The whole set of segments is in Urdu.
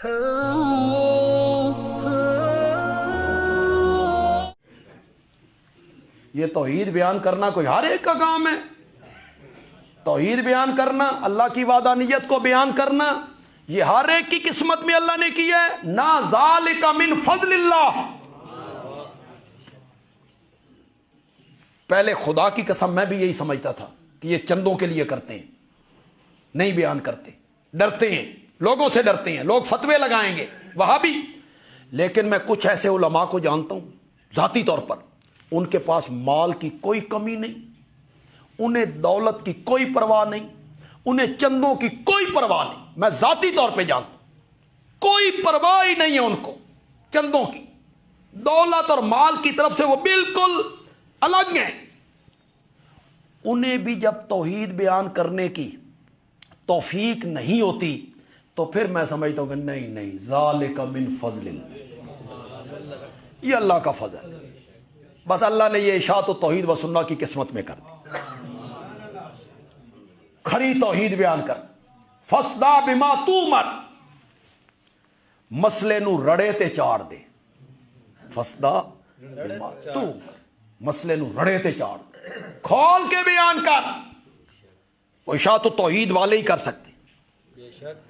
یہ توحید بیان کرنا کوئی ہر ایک کا کام ہے. توحید بیان کرنا، اللہ کی وحدانیت کو بیان کرنا، یہ ہر ایک کی قسمت میں اللہ نے کیا ہے. نا ذالک من فضل اللہ. پہلے خدا کی قسم میں بھی یہی سمجھتا تھا کہ یہ چندوں کے لیے کرتے ہیں، نہیں بیان کرتے، ڈرتے ہیں، لوگوں سے ڈرتے ہیں، لوگ فتوے لگائیں گے وہاں بھی. لیکن میں کچھ ایسے علماء کو جانتا ہوں ذاتی طور پر، ان کے پاس مال کی کوئی کمی نہیں، انہیں دولت کی کوئی پرواہ نہیں، انہیں چندوں کی کوئی پرواہ نہیں. میں ذاتی طور پہ جانتا ہوں کوئی پرواہ ہی نہیں ہے ان کو چندوں کی. دولت اور مال کی طرف سے وہ بالکل الگ ہیں. انہیں بھی جب توحید بیان کرنے کی توفیق نہیں ہوتی تو پھر میں سمجھتا ہوں کہ نہیں ذالک من فضل اللہ، یہ اللہ کا فضل. بس اللہ نے یہ اشاعت و توحید و سنت کی قسمت میں کر دی. کھری توحید بیان کر. فصدع بما تؤمر، مسئلے نو رڑے تے چاڑ دے. فصدع بما تؤمر، مسئلے نو رڑے تے چاڑ دے، کھول کے بیان کر. وہ اشاعت و توحید والے ہی کر سکتے.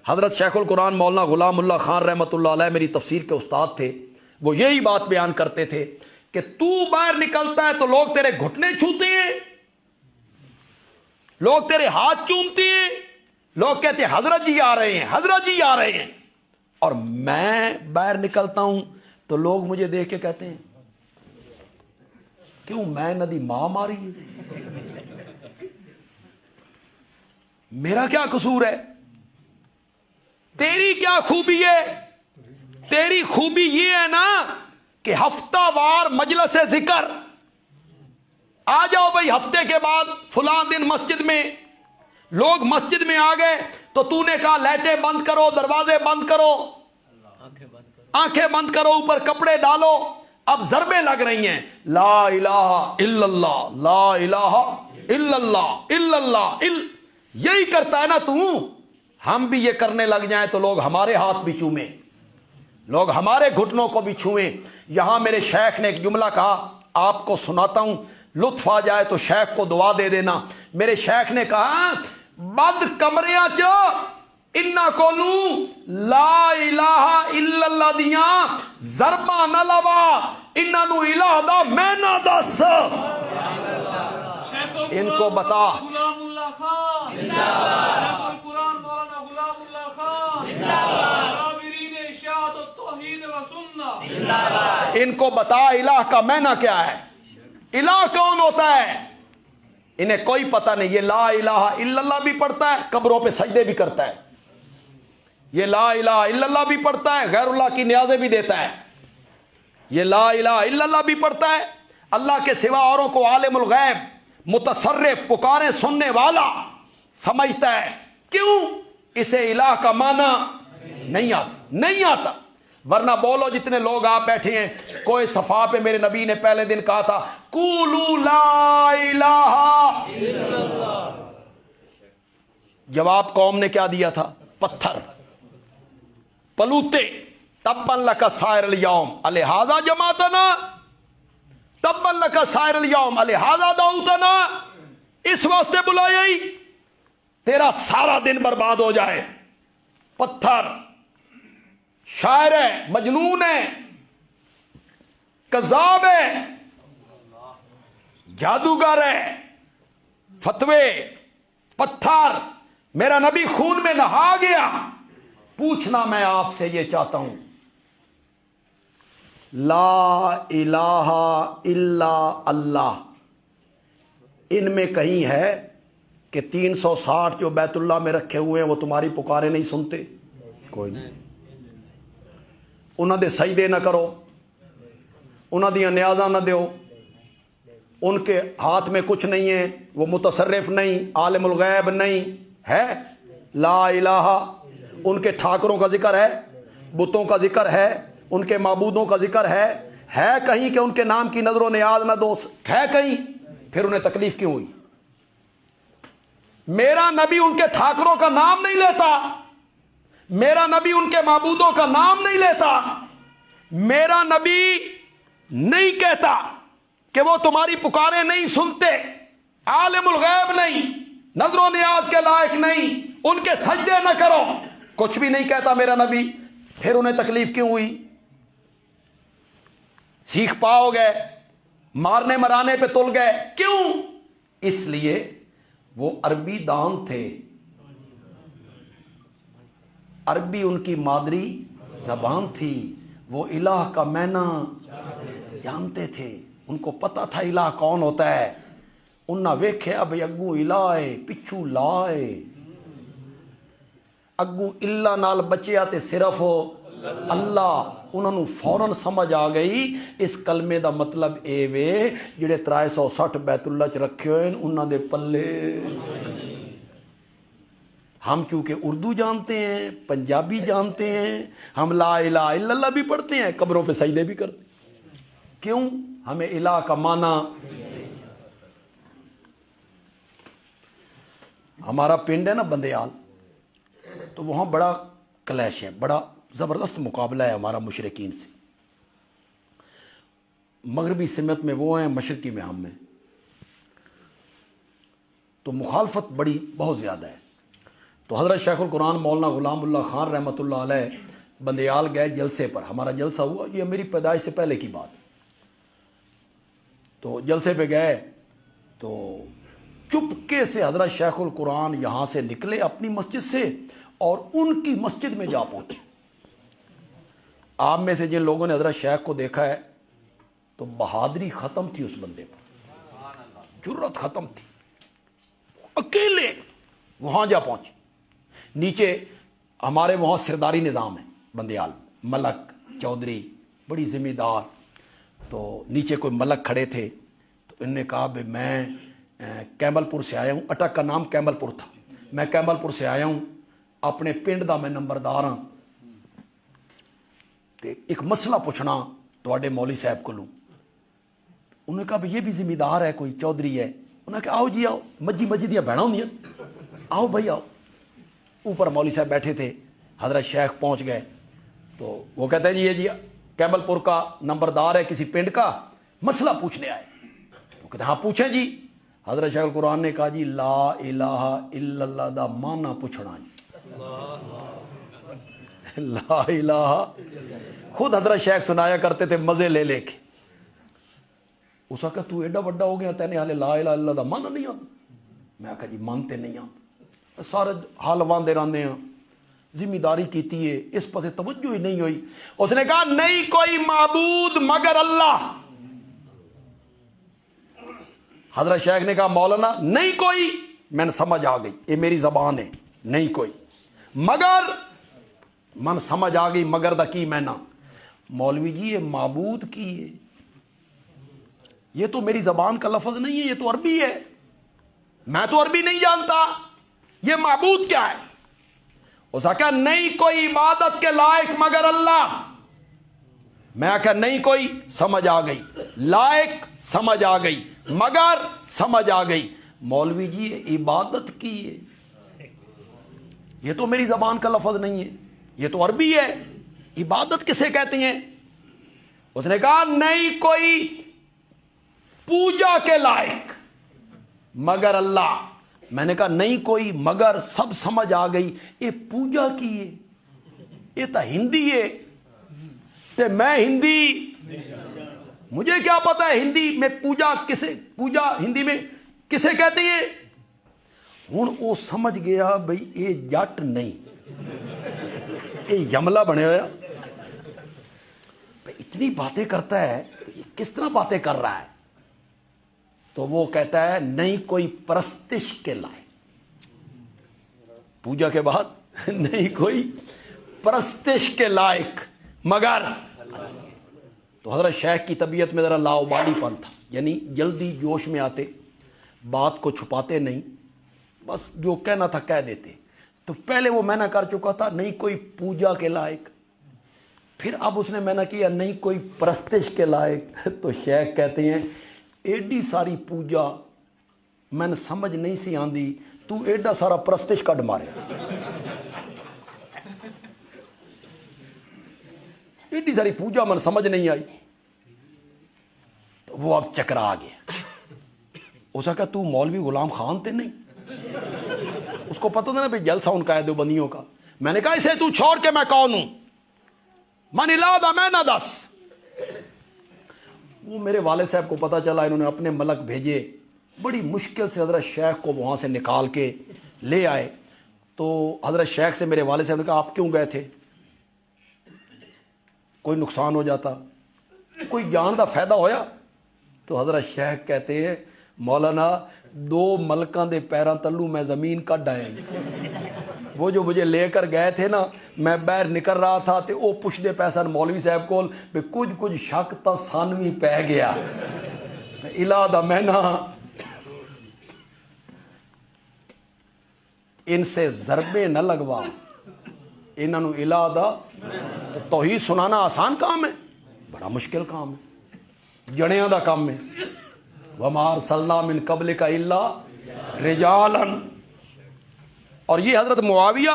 حضرت شیخ القرآن مولانا غلام اللہ خان رحمۃ اللہ علیہ میری تفسیر کے استاد تھے. وہ یہی بات بیان کرتے تھے کہ تو باہر نکلتا ہے تو لوگ تیرے گھٹنے چھوتے ہیں، لوگ تیرے ہاتھ چومتے ہیں، لوگ کہتے ہیں حضرت جی آ رہے ہیں، حضرت جی آ رہے ہیں. اور میں باہر نکلتا ہوں تو لوگ مجھے دیکھ کے کہتے ہیں کیوں میں ندی ماں ماری ہے، میرا کیا قصور ہے، تیری کیا خوبی ہے؟ تیری خوبی یہ ہے نا کہ ہفتہ وار مجلس ذکر، آ جاؤ بھائی ہفتے کے بعد فلاں دن مسجد میں، لوگ مسجد میں آ گئے تو تو نے کہا لائٹیں بند کرو، دروازے بند کرو، آنکھیں بند کرو، اوپر کپڑے ڈالو. اب ضربیں لگ رہی ہیں، لا الہ الا اللہ، لا الہ الا اللہ، الا اللہ یہی کرتا ہے نا تو. ہم بھی یہ کرنے لگ جائیں تو لوگ ہمارے ہاتھ بھی چومیں، لوگ ہمارے گھٹنوں کو بھی چھوئیں. یہاں میرے شیخ نے ایک جملہ کہا، آپ کو سناتا ہوں، لطف آ جائے تو شیخ کو دعا دے دینا. میرے شیخ نے کہا بد کمریاں چ انہاں کولوں لا الہ الا اللہ دیاں ضرباں نہ لوا، انہاں نو الہ دا میں نہ دس. ان کو بتا ان کو بتا الہ کا معنی کیا ہے، الہ کون ہوتا ہے. انہیں کوئی پتہ نہیں. یہ لا الہ الا اللہ بھی پڑھتا ہے، قبروں پہ سجدے بھی کرتا ہے. یہ لا الہ الا اللہ بھی پڑھتا ہے، غیر اللہ کی نیازیں بھی دیتا ہے. یہ لا الہ الا اللہ بھی پڑھتا ہے، اللہ کے سوا اوروں کو عالم الغیب، متصرف، پکارے سننے والا سمجھتا ہے. کیوں؟ اسے الہ کا معنی نہیں آتا. ورنہ بولو جتنے لوگ آپ بیٹھے ہیں، کوئی صفحہ پہ میرے نبی نے پہلے دن کہا تھا قولوا لا الہ الا اللہ. جواب قوم نے کیا دیا تھا؟ پتھر، پلوتے. تبا لک سائر الیوم الہذا جماعتنا، تبا لک سائر الیوم الہذا دعوتنا. اس واسطے بلایا ہی تیرا سارا دن برباد ہو جائے. پتھر، شاعر ہے، مجنون ہے، کذاب ہے، جادوگر ہے، فتوے، پتھر. میرا نبی خون میں نہا گیا. پوچھنا میں آپ سے یہ چاہتا ہوں، لا الہ الا اللہ ان میں کہیں ہے کہ 360 جو بیت اللہ میں رکھے ہوئے ہیں وہ تمہاری پکارے نہیں سنتے؟ کوئی نہیں. انہوں دے سجدے نہ کرو، انہوں دیاں نیازاں نہ دیو، ان کے ہاتھ میں کچھ نہیں ہے، وہ متصرف نہیں، عالم الغیب نہیں ہے. لا الہ. ان کے ٹھاکروں کا ذکر ہے، بتوں کا ذکر ہے، ان کے معبودوں کا ذکر ہے کہیں کہ ان کے نام کی نظر و نیاز نہ دو؟ ہے کہیں؟ پھر انہیں تکلیف کیوں ہوئی؟ میرا نبی ان کے ٹھاکروں کا نام نہیں لیتا، میرا نبی ان کے معبودوں کا نام نہیں لیتا، میرا نبی نہیں کہتا کہ وہ تمہاری پکاریں نہیں سنتے، عالم الغیب نہیں، نظر و نیاز کے لائق نہیں، ان کے سجدے نہ کرو، کچھ بھی نہیں کہتا میرا نبی۔ پھر انہیں تکلیف کیوں ہوئی؟ سیخ پاؤ گئے، مارنے مرانے پہ تل گئے، کیوں؟ اس لیے وہ عربی دان تھے، عربی ان کی مادری زبان تھی، وہ الہ کا معنی جانتے تھے، ان کو پتا تھا الہ کون ہوتا ہے۔ انہاں ویکھیا بھئی اگوں الہ ہے، پچھو لا ہے، اگوں اللہ نال بچیا تے صرف اللہ۔ انہوں نے فوراً سمجھ آ گئی اس کلمے دا مطلب اے وے جڑے 360 بیت اللہ چ رکھے ہوئے انہوں دے پلے۔ ہم چونکہ اردو جانتے ہیں، پنجابی جانتے ہیں، ہم لا الہ الا اللہ بھی پڑھتے ہیں، قبروں پہ سجدے بھی کرتے ہیں، کیوں؟ ہمیں الہ کا معنی۔ ہمارا پنڈ ہے نا بندیال، تو وہاں بڑا کلیش ہے، بڑا زبردست مقابلہ ہے ہمارا مشرکین سے۔ مغربی سمت میں وہ ہیں، مشرقی میں ہم ہیں، تو مخالفت بڑی بہت زیادہ ہے۔ تو حضرت شیخ القرآن مولانا غلام اللہ خان رحمۃ اللہ علیہ بندیال گئے جلسے پر، ہمارا جلسہ ہوا، یہ میری پیدائش سے پہلے کی بات۔ تو جلسے پہ گئے تو چپکے سے حضرت شیخ القرآن یہاں سے نکلے اپنی مسجد سے اور ان کی مسجد میں جا پہنچے۔ آپ میں سے جن لوگوں نے حضرت شیخ کو دیکھا ہے تو بہادری ختم تھی اس بندے پر، جرت ختم تھی، اکیلے وہاں جا پہنچے۔ نیچے ہمارے وہاں سرداری نظام ہے بندیال، ملک چودھری بڑی ذمہ دار، تو نیچے کوئی ملک کھڑے تھے، تو انہوں نے کہا بھائی میں کیمل پور سے آیا ہوں، اٹک کا نام کیمل پور تھا، میں کیمل پور سے آیا ہوں، اپنے پنڈ دا میں نمبردار ہاں، تے ایک مسئلہ پوچھنا تواڈے مولوی صاحب کو لوں۔ انہوں نے کہا بھائی یہ بھی ذمہ دار ہے، کوئی چودھری ہے۔ انہوں نے کہا آؤ جی آؤ، مجی دیاں بہناں ہوندیاں، آؤ بھائی آؤ۔ اوپر مولوی صاحب بیٹھے تھے، حضرت شیخ پہنچ گئے، تو وہ کہتے ہیں جی یہ جی کیمل پور کا نمبردار ہے کسی پنڈ کا، مسئلہ پوچھنے آئے۔ تو کہتے ہیں ہاں پوچھیں جی۔ حضرت شیخ القرآن نے کہا جی لا الہ الا اللہ دا معنی پوچھنا جی۔ لا الہ، خود حضرت شیخ سنایا کرتے تھے مزے لے لے کے۔ اس کہا تو ایڈا بڑا ہو گیا تینے حالے لا الہ الا اللہ دا معنی نہیں آتا؟ میں کہا جی مانتے نہیں آتا، سارے حال واندے رہندے ہیں، ذمہ داری کیتی ہے، اس پاسے توجہ ہی نہیں ہوئی۔ اس نے کہا نہیں کوئی معبود مگر اللہ۔ حضرت شیخ نے کہا مولانا نہیں کوئی، میں نے سمجھ آ گئی، یہ میری زبان ہے، نہیں کوئی، مگر من سمجھ آ گئی مگر دا کی میں نا۔ مولوی جی یہ معبود کی ہے، یہ تو میری زبان کا لفظ نہیں ہے، یہ تو عربی ہے، میں تو عربی نہیں جانتا، یہ معبود کیا ہے؟ اس نے کہا نہیں کوئی عبادت کے لائق مگر اللہ۔ میں کہا نہیں کوئی، سمجھ آ گئی، لائق سمجھ آ گئی، مگر سمجھ آ گئی۔ مولوی جی یہ عبادت کی ہے، یہ تو میری زبان کا لفظ نہیں ہے، یہ تو عربی ہے، عبادت کسے کہتے ہیں؟ اس نے کہا نہیں کوئی پوجا کے لائق مگر اللہ۔ میں نے کہا نہیں کوئی مگر، سب سمجھ آ گئی، یہ پوجا کی ہے، یہ تو ہندی ہے، تے میں ہندی، مجھے کیا پتا ہے ہندی میں پوجا کسے، پوجا ہندی میں کسے کہتے ہیں؟ ہوں وہ سمجھ گیا بھئی یہ جٹ نہیں، یہ یملہ بنے ہوا، اتنی باتیں کرتا ہے تو یہ کس طرح باتیں کر رہا ہے؟ تو وہ کہتا ہے نہیں کوئی پرستش کے لائق، پوجا کے بعد نہیں کوئی پرستش کے لائق مگر۔ تو حضرت شیخ کی طبیعت میں ذرا لاؤبالی پن تھا، یعنی جلدی جوش میں آتے، بات کو چھپاتے نہیں، بس جو کہنا تھا کہہ دیتے۔ تو پہلے وہ میں نہ کر چکا تھا نہیں کوئی پوجا کے لائق، پھر اب اس نے میں نہ کیا نہیں کوئی پرستش کے لائق۔ تو شیخ کہتے ہیں ایڈی ساری پوجا میں نے سمجھ نہیں سی آندی، تو ایڈا سارا پرستش کڈ مارے۔ ایڈی ساری پوجا من سمجھ نہیں آئی. تو وہ اب چکرا آ گیا. اس نے کہا تو مولوی غلام خان تے نہیں؟ اس کو پتہ تھا نا بھائی جلسہ ان کا ہے دیوبندیوں کا. میں نے کہا اسے تو چھوڑ کے میں کون ہوں؟ من الہ میں نہ دس. وہ میرے والد صاحب کو پتہ چلا، انہوں نے اپنے ملک بھیجے، بڑی مشکل سے حضرت شیخ کو وہاں سے نکال کے لے آئے. تو حضرت شیخ سے میرے والد صاحب نے کہا آپ کیوں گئے تھے؟ کوئی نقصان ہو جاتا، کوئی جان دا فائدہ ہویا؟ تو حضرت شیخ کہتے ہیں مولانا 2 ملکاں دے پیراں تلوں میں زمین کڈ آیا. وہ جو مجھے لے کر گئے تھے نا، میں باہر نکل رہا تھا تو وہ پوچھتے پیسہ مولوی صاحب کو بھی کچھ شک تا سان بھی پی گیا. الہ دا میں نا ان سے ضربے نہ لگوا، انہوں الہ دا توحید سنانا آسان کام ہے؟ بڑا مشکل کام ہے، جڑیاں دا کام ہے. وَمَا أَرْسَلْنَا مِن قَبْلِكَ إِلَّا رِجَالًا. اور یہ حضرت معاویہ